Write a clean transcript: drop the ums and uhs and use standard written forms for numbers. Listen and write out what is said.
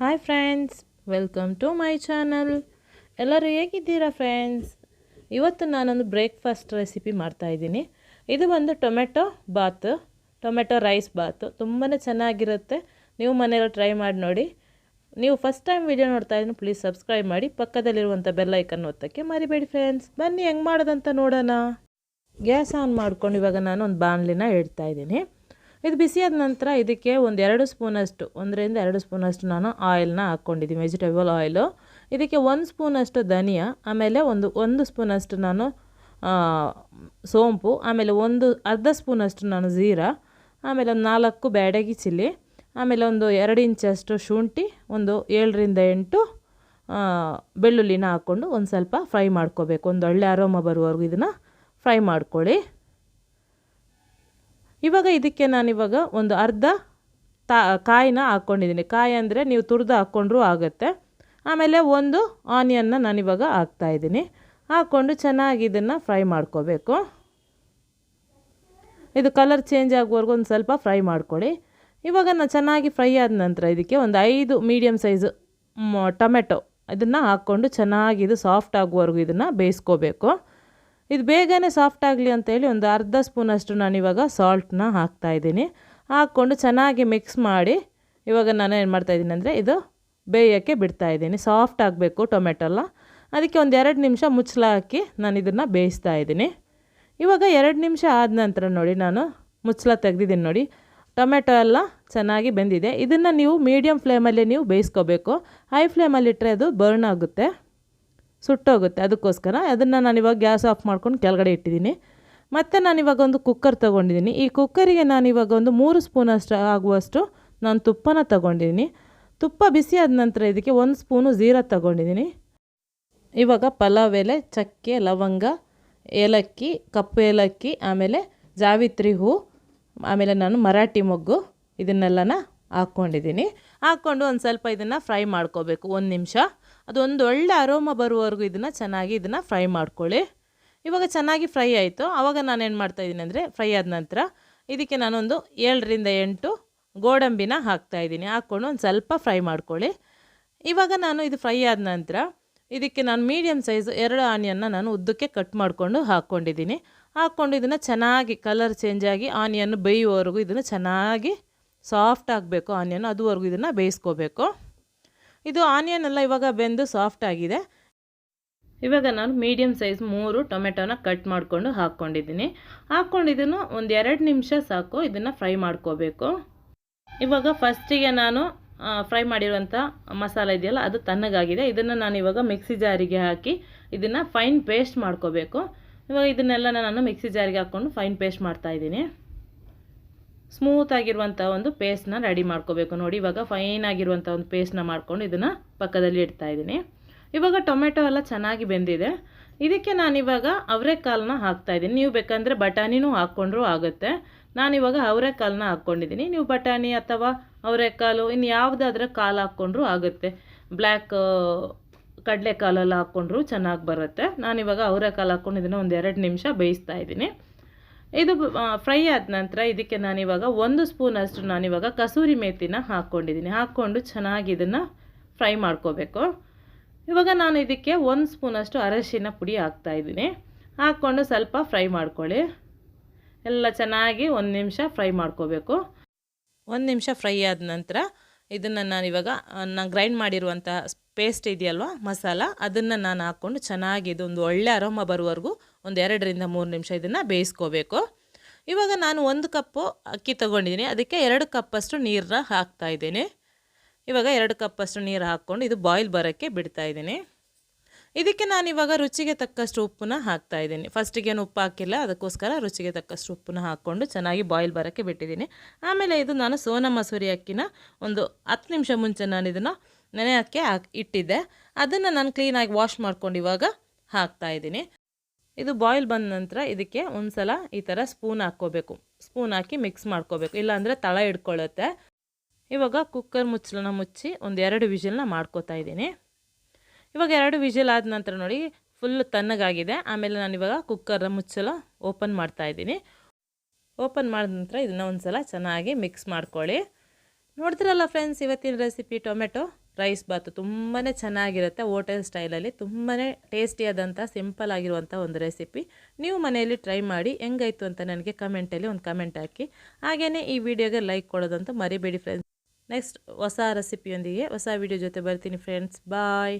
Hi friends, welcome to my channel. ಎಲ್ಲರೂ ಹೇಗಿದ್ದೀರಾ friends? ಇವತ್ತು ನಾನೊಂದು ಬ್ರೇಕ್ಫಾಸ್ಟ್ ರೆಸಿಪಿ ಮಾಡ್ತಾಯಿದ್ದೀನಿ. ಇದು ಬಂದು ಟೊಮೆಟೊ ರೈಸ್ ಬಾತು. ತುಂಬಾ ಚೆನ್ನಾಗಿರುತ್ತೆ. ನೀವು ಮನೆಯಲ್ಲಿ ಟ್ರೈ ಮಾಡಿ ನೋಡಿ. ನೀವು ಫಸ್ಟ್ ಟೈಮ್ ವಿಡಿಯೋ ನೋಡ್ತಾ ಇದ್ದೀನಿ, ಪ್ಲೀಸ್ ಸಬ್ಸ್ಕ್ರೈಬ್ ಮಾಡಿ, ಪಕ್ಕದಲ್ಲಿರುವಂಥ ಬೆಲ್ ಐಕನ್ ಒತ್ತಕ್ಕೆ ಮರಿಬೇಡಿ ಫ್ರೆಂಡ್ಸ್. ಬನ್ನಿ ಹೆಂಗೆ ಮಾಡೋದಂತ ನೋಡೋಣ. ಗ್ಯಾಸ್ ಆನ್ ಮಾಡ್ಕೊಂಡು ಇವಾಗ ನಾನು ಒಂದು ಬಾಣಲಿನ ಇಡ್ತಾಯಿದ್ದೀನಿ. ಇದು ಬಿಸಿಯಾದ ನಂತರ ಇದಕ್ಕೆ ಒಂದು 2 ಸ್ಪೂನಷ್ಟು, 1 ಸ್ಪೂನಷ್ಟು ನಾನು ಆಯಿಲ್ನ ಹಾಕ್ಕೊಂಡಿದ್ದೀನಿ, ವೆಜಿಟೇಬಲ್ ಆಯಿಲು. ಇದಕ್ಕೆ 1 ಸ್ಪೂನಷ್ಟು ಧನಿಯಾ, ಆಮೇಲೆ ಒಂದು ಸ್ಪೂನಷ್ಟು ನಾನು ಸೋಂಪು, ಆಮೇಲೆ ಅರ್ಧ ಸ್ಪೂನಷ್ಟು ನಾನು ಜೀರಾ, ಆಮೇಲೆ ಒಂದು 4 ಬ್ಯಾಡಗಿ ಚಿಲ್ಲಿ, ಆಮೇಲೆ ಒಂದು 2 ಇಂಚಷ್ಟು ಶುಂಠಿ, ಒಂದು 7ರಿಂದ 8 ಬೆಳ್ಳುಳ್ಳಿನ ಹಾಕ್ಕೊಂಡು ಒಂದು ಸ್ವಲ್ಪ ಫ್ರೈ ಮಾಡ್ಕೋಬೇಕು. ಒಂದು ಒಳ್ಳೆ ಅರೋಮ ಬರುವವರೆಗೂ ಇದನ್ನು ಫ್ರೈ ಮಾಡ್ಕೊಳ್ಳಿ. ಇವಾಗ ಇದಕ್ಕೆ ನಾನಿವಾಗ ಒಂದು ಅರ್ಧ ಕಾಯಿನ ಹಾಕ್ಕೊಂಡಿದ್ದೀನಿ. ಕಾಯಿ ಅಂದರೆ ನೀವು ತುರಿದು ಹಾಕ್ಕೊಂಡ್ರೂ ಆಗುತ್ತೆ. ಆಮೇಲೆ ಒಂದು ಆನಿಯನ್ನ ನಾನಿವಾಗ ಹಾಕ್ತಾಯಿದ್ದೀನಿ. ಹಾಕ್ಕೊಂಡು ಚೆನ್ನಾಗಿ ಇದನ್ನು ಫ್ರೈ ಮಾಡ್ಕೋಬೇಕು. ಇದು ಕಲರ್ ಚೇಂಜ್ ಆಗುವವರೆಗೂ ಒಂದು ಸ್ವಲ್ಪ ಫ್ರೈ ಮಾಡ್ಕೊಳ್ಳಿ. ಇವಾಗ ಚೆನ್ನಾಗಿ ಫ್ರೈ ಆದ ನಂತರ ಇದಕ್ಕೆ ಒಂದು 5 ಮೀಡಿಯಮ್ ಸೈಜು ಟೊಮೆಟೊ ಇದನ್ನು ಹಾಕ್ಕೊಂಡು ಚೆನ್ನಾಗಿ ಇದು ಸಾಫ್ಟ್ ಆಗುವವರೆಗೂ ಇದನ್ನು ಬೇಯಿಸ್ಕೋಬೇಕು. ಇದು ಬೇಗನೆ ಸಾಫ್ಟ್ ಆಗಲಿ ಅಂತೇಳಿ ಒಂದು ಅರ್ಧ ಸ್ಪೂನಷ್ಟು ನಾನಿವಾಗ ಸಾಲ್ಟನ್ನ ಹಾಕ್ತಾಯಿದ್ದೀನಿ. ಹಾಕ್ಕೊಂಡು ಚೆನ್ನಾಗಿ ಮಿಕ್ಸ್ ಮಾಡಿ ಇವಾಗ ನಾನು ಏನು ಮಾಡ್ತಾಯಿದ್ದೀನಿ ಅಂದರೆ ಇದು ಬೇಯೋಕ್ಕೆ ಬಿಡ್ತಾಯಿದ್ದೀನಿ. ಸಾಫ್ಟ್ ಆಗಬೇಕು ಟೊಮೆಟೊಲ್ಲ. ಅದಕ್ಕೆ ಒಂದು 2 ನಿಮಿಷ ಮುಚ್ಚಳ ಹಾಕಿ ನಾನು ಇದನ್ನು ಬೇಯಿಸ್ತಾ ಇದ್ದೀನಿ. ಇವಾಗ 2 ನಿಮಿಷ ಆದ ನಂತರ ನೋಡಿ, ನಾನು ಮುಚ್ಚಳ ತೆಗೆದಿದ್ದೀನಿ ನೋಡಿ, ಟೊಮೆಟೊ ಎಲ್ಲ ಚೆನ್ನಾಗಿ ಬೆಂದಿದೆ. ಇದನ್ನು ನೀವು ಮೀಡಿಯಮ್ ಫ್ಲೇಮಲ್ಲಿ ನೀವು ಬೇಯಿಸ್ಕೋಬೇಕು. ಹೈ ಫ್ಲೇಮಲ್ಲಿಟ್ಟರೆ ಅದು ಬರ್ನ್ ಆಗುತ್ತೆ, ಸುಟ್ಟೋಗುತ್ತೆ. ಅದಕ್ಕೋಸ್ಕರ ಅದನ್ನು ನಾನಿವಾಗ ಗ್ಯಾಸ್ ಆಫ್ ಮಾಡ್ಕೊಂಡು ಕೆಳಗಡೆ ಇಟ್ಟಿದ್ದೀನಿ. ಮತ್ತು ನಾನಿವಾಗ ಒಂದು ಕುಕ್ಕರ್ ತೊಗೊಂಡಿದ್ದೀನಿ. ಈ ಕುಕ್ಕರಿಗೆ ನಾನಿವಾಗ ಒಂದು 3 ಸ್ಪೂನಷ್ಟು ಆಗುವಷ್ಟು ನಾನು ತುಪ್ಪನ ತೊಗೊಂಡಿದ್ದೀನಿ. ತುಪ್ಪ ಬಿಸಿ ಆದ ನಂತರ ಇದಕ್ಕೆ 1 ಸ್ಪೂನು ಜೀರಾ ತೊಗೊಂಡಿದ್ದೀನಿ. ಇವಾಗ ಪಲಾವ್ ಎಲೆ, ಚಕ್ಕೆ, ಲವಂಗ, ಏಲಕ್ಕಿ, ಕಪ್ಪು ಏಲಕ್ಕಿ, ಆಮೇಲೆ ಜಾವಿತ್ರಿ ಹೂ, ಆಮೇಲೆ ನಾನು ಮರಾಠಿ ಮೊಗ್ಗು ಇದನ್ನೆಲ್ಲನ ಹಾಕ್ಕೊಂಡಿದ್ದೀನಿ. ಹಾಕ್ಕೊಂಡು ಒಂದು ಸ್ವಲ್ಪ ಇದನ್ನು ಫ್ರೈ ಮಾಡ್ಕೋಬೇಕು 1 ನಿಮಿಷ. ಅದೊಂದು ಒಳ್ಳೆ ಅರೋಮ ಬರುವವರೆಗೂ ಇದನ್ನು ಫ್ರೈ ಮಾಡ್ಕೊಳ್ಳಿ. ಇವಾಗ ಚೆನ್ನಾಗಿ ಫ್ರೈ ಆಯಿತು. ಆವಾಗ ನಾನೇನು ಮಾಡ್ತಾಯಿದ್ದೀನಿ ಅಂದರೆ, ಫ್ರೈ ಆದ ನಂತರ ಇದಕ್ಕೆ ನಾನೊಂದು 7ರಿಂದ 8 ಗೋಡಂಬಿನ ಹಾಕ್ತಾಯಿದ್ದೀನಿ. ಹಾಕ್ಕೊಂಡು ಒಂದು ಸ್ವಲ್ಪ ಫ್ರೈ ಮಾಡ್ಕೊಳ್ಳಿ. ಇವಾಗ ನಾನು ಇದು ಫ್ರೈ ಆದ ನಂತರ ಇದಕ್ಕೆ ನಾನು ಮೀಡಿಯಮ್ ಸೈಜ್ 2 ಆನಿಯನ್ನ ನಾನು ಉದ್ದಕ್ಕೆ ಕಟ್ ಮಾಡಿಕೊಂಡು ಹಾಕ್ಕೊಂಡಿದ್ದೀನಿ. ಹಾಕ್ಕೊಂಡು ಇದನ್ನು ಚೆನ್ನಾಗಿ ಕಲರ್ ಚೇಂಜ್ ಆಗಿ ಆನಿಯನ್ನು ಬೇಯುವವರೆಗೂ ಇದನ್ನು ಚೆನ್ನಾಗಿ ಸಾಫ್ಟ್ ಆಗಬೇಕು. ಆನಿಯನ್ ಅದುವರೆಗೂ ಇದನ್ನು ಬೇಯಿಸ್ಕೋಬೇಕು. ಇದು ಆನಿಯನ್ ಎಲ್ಲ ಇವಾಗ ಬೆಂದು ಸಾಫ್ಟ್ ಆಗಿದೆ. ಇವಾಗ ನಾನು ಮೀಡಿಯಮ್ ಸೈಜ್ 3 ಟೊಮೆಟೊನ ಕಟ್ ಮಾಡಿಕೊಂಡು ಹಾಕ್ಕೊಂಡಿದ್ದೀನಿ. ಹಾಕ್ಕೊಂಡಿದ್ದನ್ನು ಒಂದು 2 ನಿಮಿಷ ಸಾಕು ಇದನ್ನು ಫ್ರೈ ಮಾಡ್ಕೋಬೇಕು. ಇವಾಗ ಫಸ್ಟಿಗೆ ನಾನು ಫ್ರೈ ಮಾಡಿರುವಂಥ ಮಸಾಲೆ ಇದೆಯಲ್ಲ, ಅದು ತಣ್ಣಗಾಗಿದೆ. ಇದನ್ನು ನಾನು ಇವಾಗ ಮಿಕ್ಸಿ ಜಾರಿಗೆ ಹಾಕಿ ಇದನ್ನು ಫೈನ್ ಪೇಸ್ಟ್ ಮಾಡ್ಕೋಬೇಕು. ಇವಾಗ ಇದನ್ನೆಲ್ಲ ನಾನು ಮಿಕ್ಸಿ ಜಾರಿಗೆ ಹಾಕ್ಕೊಂಡು ಫೈನ್ ಪೇಸ್ಟ್ ಮಾಡ್ತಾಯಿದ್ದೀನಿ. ಸ್ಮೂತ್ ಆಗಿರುವಂಥ ಒಂದು ಪೇಸ್ಟ್ನ ರೆಡಿ ಮಾಡ್ಕೋಬೇಕು. ನೋಡಿ, ಇವಾಗ ಫೈನ್ ಆಗಿರುವಂಥ ಒಂದು ಪೇಸ್ಟ್ನ ಮಾಡ್ಕೊಂಡು ಇದನ್ನು ಪಕ್ಕದಲ್ಲಿ ಇಡ್ತಾಯಿದ್ದೀನಿ. ಇವಾಗ ಟೊಮೆಟೊ ಎಲ್ಲ ಚೆನ್ನಾಗಿ ಬೆಂದಿದೆ. ಇದಕ್ಕೆ ನಾನಿವಾಗ ಅವರೆಕಾಳನ್ನ ಹಾಕ್ತಾಯಿದ್ದೀನಿ. ನೀವು ಬೇಕಂದರೆ ಬಟಾಣಿನೂ ಹಾಕ್ಕೊಂಡ್ರೂ ಆಗುತ್ತೆ. ನಾನಿವಾಗ ಅವರೆಕಾಳನ್ನ ಹಾಕ್ಕೊಂಡಿದ್ದೀನಿ. ನೀವು ಬಟಾಣಿ ಅಥವಾ ಅವರೆಕಾಳು ಇನ್ನು ಯಾವುದಾದ್ರೂ ಕಾಳು ಹಾಕ್ಕೊಂಡ್ರೂ ಆಗುತ್ತೆ. ಬ್ಲ್ಯಾಕ್ ಕಡಲೆಕಾಳೆಲ್ಲ ಹಾಕ್ಕೊಂಡ್ರೂ ಚೆನ್ನಾಗಿ ಬರುತ್ತೆ. ನಾನಿವಾಗ ಅವರೆಕಾಳು ಹಾಕ್ಕೊಂಡು ಇದನ್ನು ಒಂದು 2 ನಿಮಿಷ ಬೇಯಿಸ್ತಾ ಇದ್ದೀನಿ. ಇದು ಫ್ರೈ ಆದ ನಂತರ ಇದಕ್ಕೆ ನಾನಿವಾಗ 1 ಸ್ಪೂನಷ್ಟು ನಾನಿವಾಗ ಕಸೂರಿ ಮೇಥಿನ ಹಾಕ್ಕೊಂಡಿದ್ದೀನಿ. ಹಾಕ್ಕೊಂಡು ಚೆನ್ನಾಗಿ ಇದನ್ನು ಫ್ರೈ ಮಾಡ್ಕೋಬೇಕು. ಇವಾಗ ನಾನು ಇದಕ್ಕೆ 1 ಸ್ಪೂನಷ್ಟು ಅರಶಿನ ಪುಡಿ ಹಾಕ್ತಾಯಿದ್ದೀನಿ. ಹಾಕ್ಕೊಂಡು ಸ್ವಲ್ಪ ಫ್ರೈ ಮಾಡ್ಕೊಳ್ಳಿ. ಎಲ್ಲ ಚೆನ್ನಾಗಿ 1 ನಿಮಿಷ ಫ್ರೈ ಮಾಡ್ಕೋಬೇಕು. 1 ನಿಮಿಷ ಫ್ರೈ ಆದ ನಂತರ ಇದನ್ನು ನಾನಿವಾಗ ಗ್ರೈಂಡ್ ಮಾಡಿರುವಂಥ ಪೇಸ್ಟ್ ಇದೆಯಲ್ವ ಮಸಾಲ, ಅದನ್ನು ನಾನು ಹಾಕ್ಕೊಂಡು ಚೆನ್ನಾಗಿ ಇದೊಂದು ಒಳ್ಳೆ ಅರೋಮ ಬರುವವರೆಗೂ ಒಂದು 2ರಿಂದ 3 ನಿಮಿಷ ಇದನ್ನು ಬೇಯಿಸ್ಕೋಬೇಕು. ಇವಾಗ ನಾನು 1 ಕಪ್ಪು ಅಕ್ಕಿ ತೊಗೊಂಡಿದ್ದೀನಿ. ಅದಕ್ಕೆ 2 ಕಪ್ಪಷ್ಟು ನೀರನ್ನ ಹಾಕ್ತಾಯಿದ್ದೀನಿ. ಇವಾಗ 2 ಕಪ್ಪಷ್ಟು ನೀರು ಹಾಕ್ಕೊಂಡು ಇದು ಬಾಯ್ಲ್ ಬರೋಕ್ಕೆ ಬಿಡ್ತಾಯಿದ್ದೀನಿ. ಇದಕ್ಕೆ ನಾನಿವಾಗ ರುಚಿಗೆ ತಕ್ಕಷ್ಟು ಉಪ್ಪನ್ನ ಹಾಕ್ತಾಯಿದ್ದೀನಿ. ಫಸ್ಟಿಗೇನು ಉಪ್ಪು ಹಾಕಿಲ್ಲ, ಅದಕ್ಕೋಸ್ಕರ ರುಚಿಗೆ ತಕ್ಕಷ್ಟು ಉಪ್ಪನ್ನ ಹಾಕ್ಕೊಂಡು ಚೆನ್ನಾಗಿ ಬಾಯ್ಲ್ ಬರೋಕ್ಕೆ ಬಿಟ್ಟಿದ್ದೀನಿ. ಆಮೇಲೆ ಇದು ನಾನು ಸೋನಾ ಮಸೂರಿ ಅಕ್ಕಿನ ಒಂದು 10 ನಿಮಿಷ ಮುಂಚೆ ನಾನು ಇದನ್ನು ನೆನೆಯೋಕ್ಕೆ ಇಟ್ಟಿದ್ದೆ. ಅದನ್ನು ನಾನು ಕ್ಲೀನಾಗಿ ವಾಶ್ ಮಾಡ್ಕೊಂಡು ಇವಾಗ ಹಾಕ್ತಾಯಿದ್ದೀನಿ. ಇದು ಬಾಯ್ಲ್ ಬಂದ ನಂತರ ಇದಕ್ಕೆ ಒಂದು ಸಲ ಈ ಥರ ಸ್ಪೂನ್ ಹಾಕ್ಕೋಬೇಕು. ಸ್ಪೂನ್ ಹಾಕಿ ಮಿಕ್ಸ್ ಮಾಡ್ಕೋಬೇಕು, ಇಲ್ಲಾಂದರೆ ತಳ ಹಿಡ್ಕೊಳ್ಳುತ್ತೆ. ಇವಾಗ ಕುಕ್ಕರ್ ಮುಚ್ಚಳನ ಮುಚ್ಚಿ ಒಂದು 2 ವಿಷಲ್ನ ಮಾಡ್ಕೋತಾ ಇದ್ದೀನಿ. ಇವಾಗ 2 ವಿಷಲ್ ಆದ ನಂತರ ನೋಡಿ ಫುಲ್ ತಣ್ಣಗಾಗಿದೆ. ಆಮೇಲೆ ನಾನಿವಾಗ ಕುಕ್ಕರ್ ಮುಚ್ಚಳ ಓಪನ್ ಮಾಡ್ತಾಯಿದ್ದೀನಿ. ಓಪನ್ ಮಾಡಿದ ನಂತರ ಇದನ್ನು ಒಂದು ಸಲ ಚೆನ್ನಾಗಿ ಮಿಕ್ಸ್ ಮಾಡ್ಕೊಳ್ಳಿ. ನೋಡ್ತಿರಲ್ಲ ಫ್ರೆಂಡ್ಸ್, ಇವತ್ತಿನ ರೆಸಿಪಿ ಟೊಮೆಟೊ ರೈಸ್ ಬಾತು ತುಂಬಾ ಚೆನ್ನಾಗಿರುತ್ತೆ. ಹೋಟೆಲ್ ಸ್ಟೈಲಲ್ಲಿ ತುಂಬಾ ಟೇಸ್ಟಿಯಾದಂಥ ಸಿಂಪಲ್ ಆಗಿರುವಂಥ ಒಂದು ರೆಸಿಪಿ. ನೀವು ಮನೆಯಲ್ಲಿ ಟ್ರೈ ಮಾಡಿ, ಹೆಂಗಾಯಿತು ಅಂತ ನನಗೆ ಕಮೆಂಟಲ್ಲಿ ಒಂದು ಕಮೆಂಟ್ ಹಾಕಿ. ಹಾಗೆಯೇ ಈ ವಿಡಿಯೋಗೆ ಲೈಕ್ ಕೊಡೋದಂತ ಮರಿಬೇಡಿ ಫ್ರೆಂಡ್ಸ್. ನೆಕ್ಸ್ಟ್ ಹೊಸ ರೆಸಿಪಿಯೊಂದಿಗೆ ಹೊಸ ವಿಡಿಯೋ ಜೊತೆ ಬರ್ತೀನಿ ಫ್ರೆಂಡ್ಸ್. ಬಾಯ್.